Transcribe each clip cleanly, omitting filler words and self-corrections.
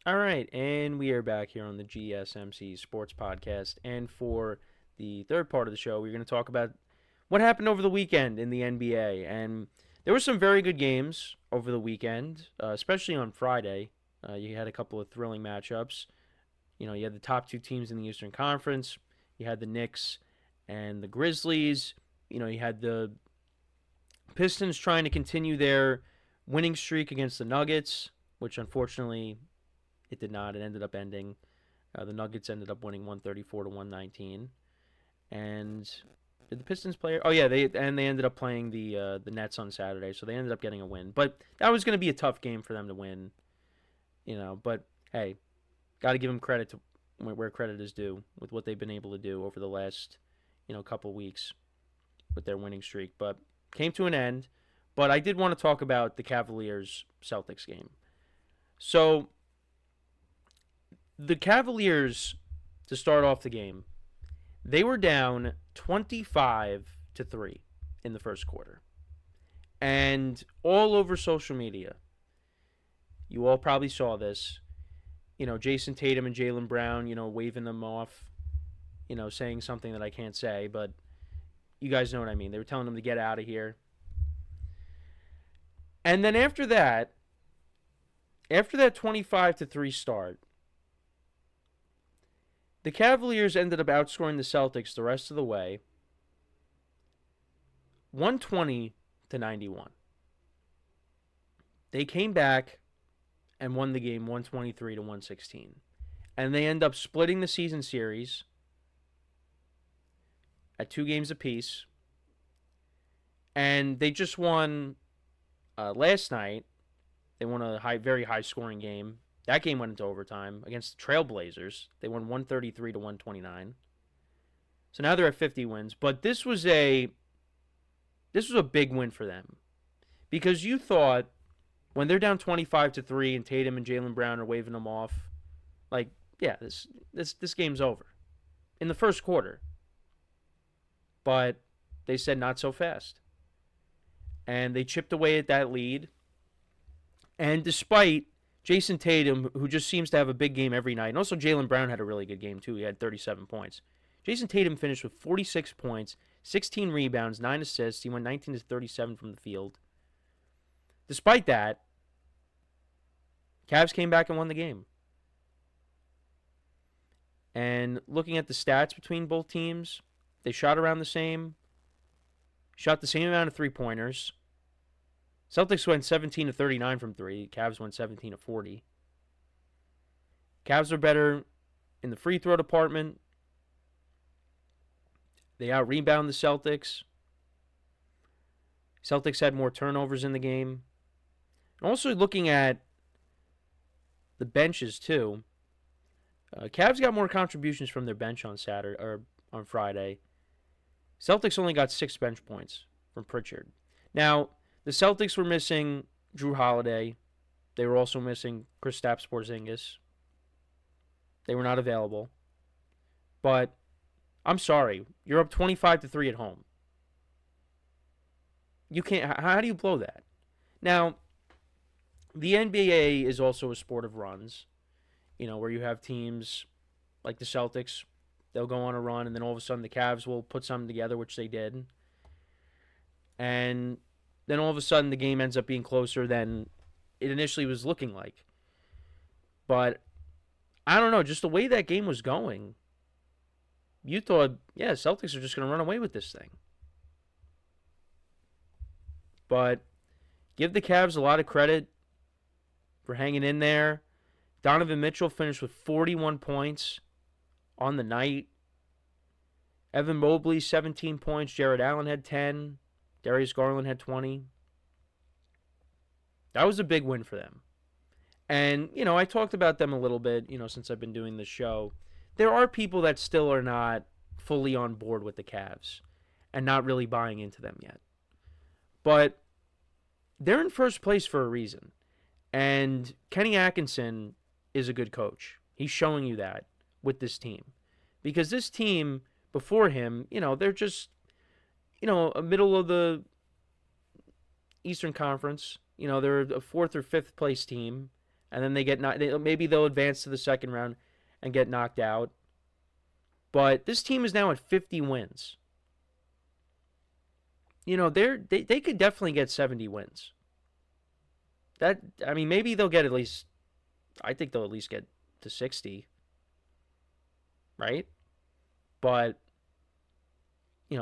All right, and we are back here on the GSMC Sports Podcast. And for the third part of the show, we're going to talk about what happened over the weekend in the NBA. And there were some very good games over the weekend, especially on Friday. You had a couple of thrilling matchups. You had the top two teams in the Eastern Conference. You had the Knicks and the Grizzlies. You had the Pistons trying to continue their winning streak against the Nuggets, which unfortunately it did not. It ended up ending. The Nuggets ended up winning 134 to 119. And did the Pistons play? Oh yeah, they ended up playing the Nets on Saturday, so they ended up getting a win. But that was going to be a tough game for them to win. But hey, got to give them credit to where credit is due with what they've been able to do over the last couple weeks with their winning streak. But came to an end. But I did want to talk about the Cavaliers Celtics game. So the Cavaliers, to start off the game, they were down 25-3 in the first quarter. And all over social media, you all probably saw this, Jason Tatum and Jaylen Brown, waving them off, saying something that I can't say, but you guys know what I mean. They were telling them to get out of here. And then after that 25-3 start, the Cavaliers ended up outscoring the Celtics the rest of the way, 120-91. They came back and won the game 123-116. And they end up splitting the season series at 2 games apiece. And they just won last night. They won a very high scoring game. That game went into overtime against the Trailblazers. They won 133-129. So now they're at 50 wins. But this was a big win for them. Because you thought when they're down 25-3 and Tatum and Jaylen Brown are waving them off, like, yeah, this game's over in the first quarter. But they said not so fast. And they chipped away at that lead. And despite Jason Tatum, who just seems to have a big game every night, and also Jaylen Brown had a really good game too. He had 37 points. Jason Tatum finished with 46 points, 16 rebounds, 9 assists. He went 19-37 from the field. Despite that, Cavs came back and won the game. And looking at the stats between both teams, they shot around the same. Shot the same amount of three-pointers. Celtics went 17-39 from 3. Cavs went 17-40. Cavs are better in the free throw department. They out-rebound the Celtics. Celtics had more turnovers in the game. And also looking at the benches too. Cavs got more contributions from their bench on Saturday or on Friday. Celtics only got 6 bench points from Pritchard. Now, the Celtics were missing Drew Holiday. They were also missing Kristaps Porzingis. They were not available. But I'm sorry, you're up 25-3 at home. You can't. How do you blow that? Now, the NBA is also a sport of runs. Where you have teams like the Celtics, they'll go on a run, and then all of a sudden the Cavs will put something together, which they did. And then all of a sudden the game ends up being closer than it initially was looking like. But I don't know, just the way that game was going, you thought, yeah, Celtics are just going to run away with this thing. But give the Cavs a lot of credit for hanging in there. Donovan Mitchell finished with 41 points on the night. Evan Mobley, 17 points. Jared Allen had 10. Darius Garland had 20. That was a big win for them. And, I talked about them a little bit, since I've been doing this show. There are people that still are not fully on board with the Cavs and not really buying into them yet. But they're in first place for a reason. And Kenny Atkinson is a good coach. He's showing you that with this team. Because this team before him, they're just, a middle of the Eastern Conference. They're a 4th or 5th place team. and then maybe they'll advance to the second round and get knocked out. But this team is now at 50 wins. They could definitely get 70 wins. Maybe they'll get at least. I think they'll at least get to 60, right? But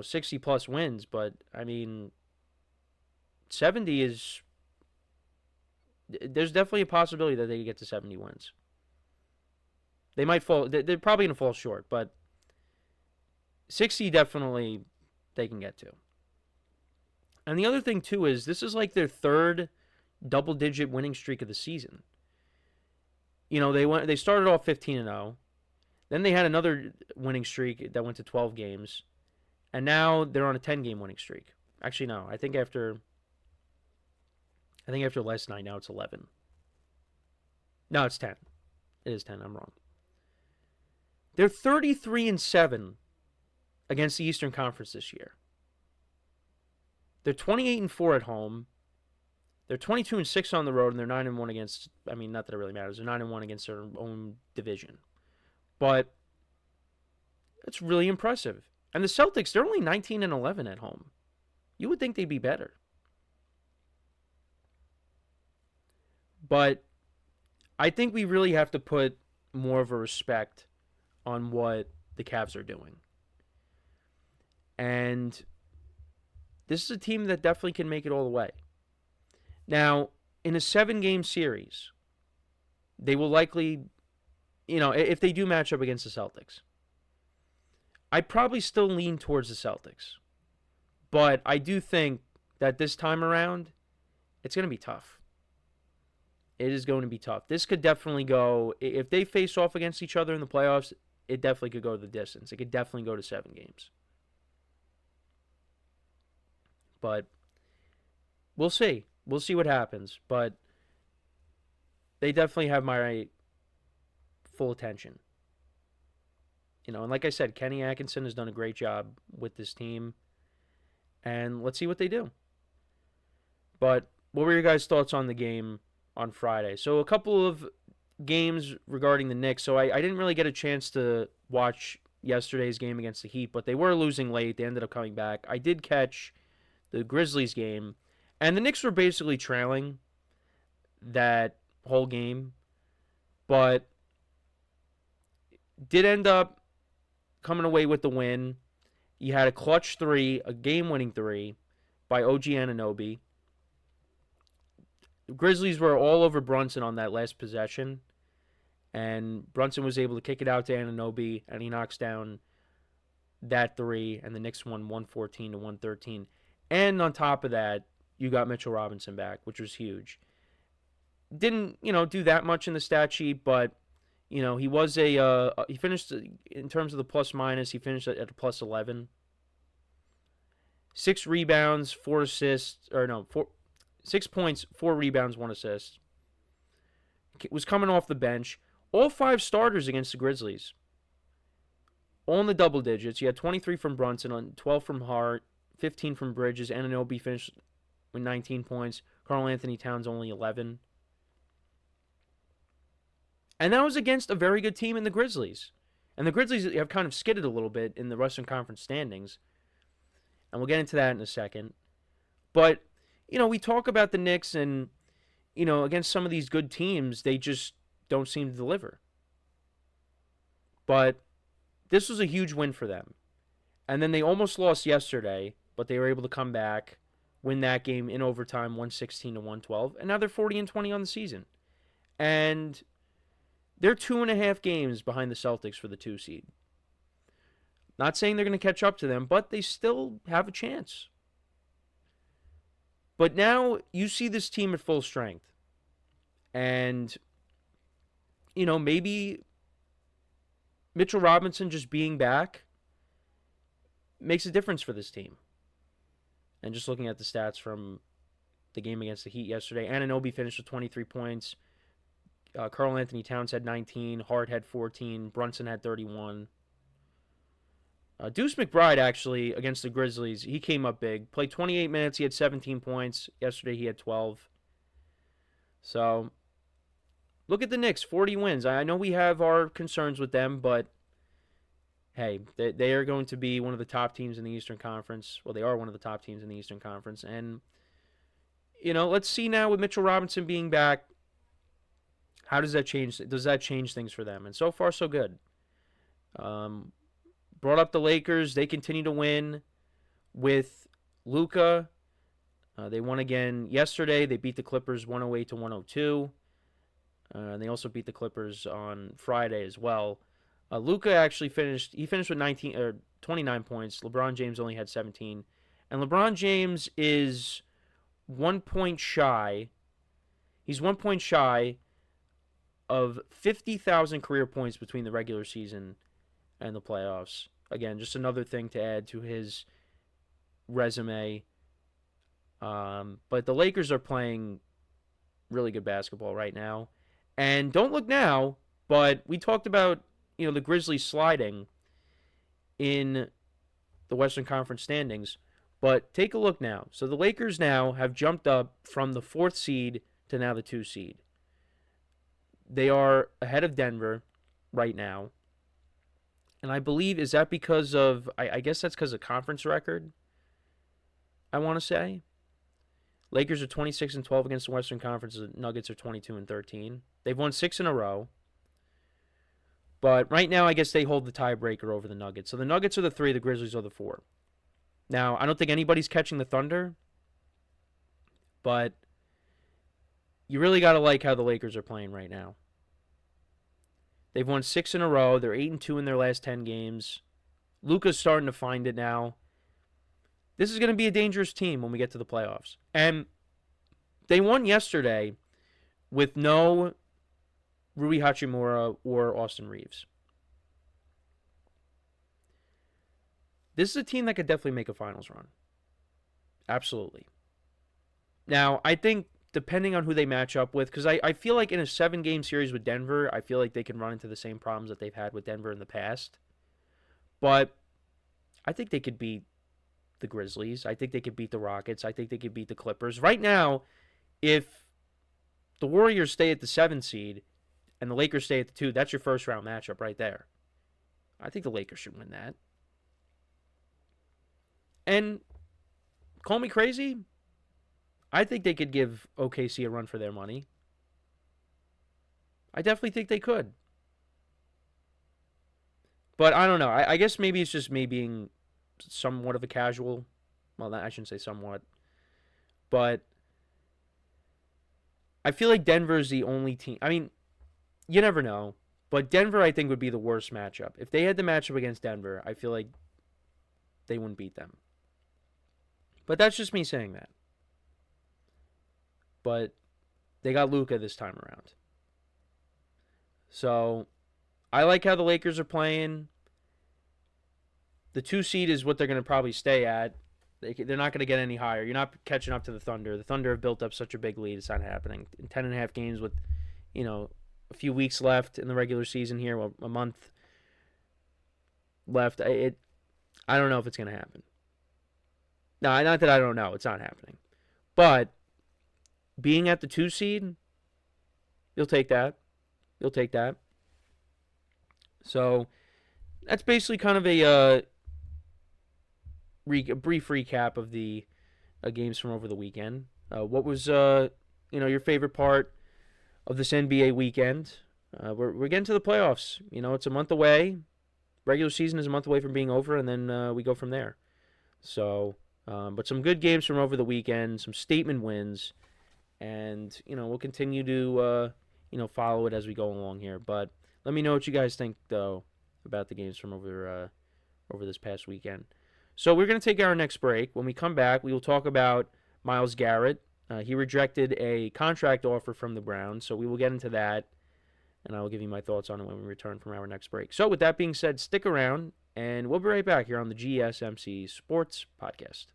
60 plus wins. But 70 is. There's definitely a possibility that they could get to 70 wins. They might fall. They're probably gonna fall short, but 60 definitely they can get to. And the other thing too is this is like their third double-digit winning streak of the season. They started off 15-0. Then they had another winning streak that went to 12 games. And now they're on a 10-game winning streak. Actually, no. I think after last night, now it's 11. No, it's 10. It is 10. I'm wrong. They're 33-7 against the Eastern Conference this year. They're 28-4 at home. They're 22-6 on the road, and they're 9-1 against. Not that it really matters. They're 9-1 against their own division, but it's really impressive. And the Celtics, they're only 19-11 at home. You would think they'd be better, but I think we really have to put more of a respect on what the Cavs are doing. And this is a team that definitely can make it all the way. Now, in a 7-game series, they will likely, if they do match up against the Celtics, I probably still lean towards the Celtics. But I do think that this time around, it's going to be tough. It is going to be tough. This could definitely go, if they face off against each other in the playoffs, it definitely could go the distance. It could definitely go to 7 games. But we'll see. We'll see what happens. But they definitely have my full attention. And like I said, Kenny Atkinson has done a great job with this team. And let's see what they do. But what were your guys' thoughts on the game on Friday? So a couple of games regarding the Knicks. So I didn't really get a chance to watch yesterday's game against the Heat, but they were losing late. They ended up coming back. I did catch the Grizzlies game, and the Knicks were basically trailing that whole game, but did end up coming away with the win. You had a clutch 3, a game-winning 3 by OG Anunoby. The Grizzlies were all over Brunson on that last possession, and Brunson was able to kick it out to Anunoby, and he knocks down that 3, and the Knicks won 114-113. And on top of that, you got Mitchell Robinson back, which was huge. Didn't, do that much in the stat sheet, but, he was he finished, in terms of the plus-minus, he finished at a plus 11. 6 rebounds, 4 assists, 6 points, 4 rebounds, 1 assist. Was coming off the bench. All 5 starters against the Grizzlies. All in the double digits. You had 23 from Brunson, 12 from Hart, 15 from Bridges. Anunoby finished with 19 points. Karl Anthony Towns only 11. And that was against a very good team in the Grizzlies. And the Grizzlies have kind of skidded a little bit in the Western Conference standings. And we'll get into that in a second. But, we talk about the Knicks and, against some of these good teams, they just don't seem to deliver. But this was a huge win for them. And then they almost lost yesterday, but they were able to come back, win that game in overtime, 116-112, and now they're 40-20 on the season. And they're 2.5 games behind the Celtics for the 2 seed. Not saying they're going to catch up to them, but they still have a chance. But now you see this team at full strength. And, maybe Mitchell Robinson just being back makes a difference for this team. And just looking at the stats from the game against the Heat yesterday, Anunoby finished with 23 points. Karl Anthony Towns had 19. Hart had 14. Brunson had 31. Deuce McBride, actually, against the Grizzlies, he came up big. Played 28 minutes. He had 17 points. Yesterday, he had 12. So, Look at the Knicks, 40 wins. I know we have our concerns with them, but hey, they are going to be one of the top teams in the Eastern Conference. Well, they are one of the top teams in the Eastern Conference. And, let's see now with Mitchell Robinson being back, how does that change? Does that change things for them? And so far, so good. Brought up the Lakers. They continue to win with Luka. They won again yesterday. They beat the Clippers 108 to 102. And they also beat the Clippers on Friday as well. Luka actually finished. He finished with 29 points. LeBron James only had 17, and LeBron James is 1 point shy. He's 1 point shy of 50,000 career points between the regular season and the playoffs. Again, just another thing to add to his resume. But the Lakers are playing really good basketball right now. And don't look now, but we talked about, the Grizzlies sliding in the Western Conference standings. But take a look now. So the Lakers now have jumped up from the 4th seed to now the 2 seed. They are ahead of Denver right now. And I believe, is that because of, I guess that's because of conference record, I want to say. Lakers are 26-12 against the Western Conference. The Nuggets are 22-13. They've won 6 in a row. But right now, I guess they hold the tiebreaker over the Nuggets. So the Nuggets are the 3, the Grizzlies are the 4. Now, I don't think anybody's catching the Thunder. But you really got to like how the Lakers are playing right now. They've won 6 in a row. They're 8-2 in their last 10 games. Luka's starting to find it now. This is going to be a dangerous team when we get to the playoffs. And they won yesterday with no Rui Hachimura or Austin Reeves. This is a team that could definitely make a finals run. Absolutely. Now, I think depending on who they match up with, because I feel like in a 7-game series with Denver, I feel like they can run into the same problems that they've had with Denver in the past. But I think they could beat the Grizzlies. I think they could beat the Rockets. I think they could beat the Clippers. Right now, if the Warriors stay at the 7 seed and the Lakers stay at the 2, that's your first round matchup right there. I think the Lakers should win that. And call me crazy, I think they could give OKC a run for their money. I definitely think they could. But I don't know. I guess maybe it's just me being somewhat of a casual. Well, I shouldn't say somewhat. But I feel like Denver is the only team. I mean, you never know. But Denver, I think, would be the worst matchup. If they had the matchup against Denver, I feel like they wouldn't beat them. But that's just me saying that. But they got Luka this time around. So I like how the Lakers are playing. The 2 seed is what they're going to probably stay at. They're not going to get any higher. You're not catching up to the Thunder. The Thunder have built up such a big lead. It's not happening. In 10.5 games with, a few weeks left in the regular season here, well, a month left. I don't know if it's going to happen. No, not that I don't know. It's not happening. But being at the 2 seed, you'll take that. You'll take that. So that's basically kind of a brief recap of the games from over the weekend. What was your favorite part of this NBA weekend? We're getting to the playoffs. It's a month away. Regular season is a month away from being over, and then we go from there. So, but some good games from over the weekend, some statement wins, and we'll continue to follow it as we go along here. But let me know what you guys think though about the games from over this past weekend. So we're going to take our next break. When we come back, we will talk about Myles Garrett. He rejected a contract offer from the Browns, so we will get into that, and I will give you my thoughts on it when we return from our next break. So with that being said, stick around, and we'll be right back here on the GSMC Sports Podcast.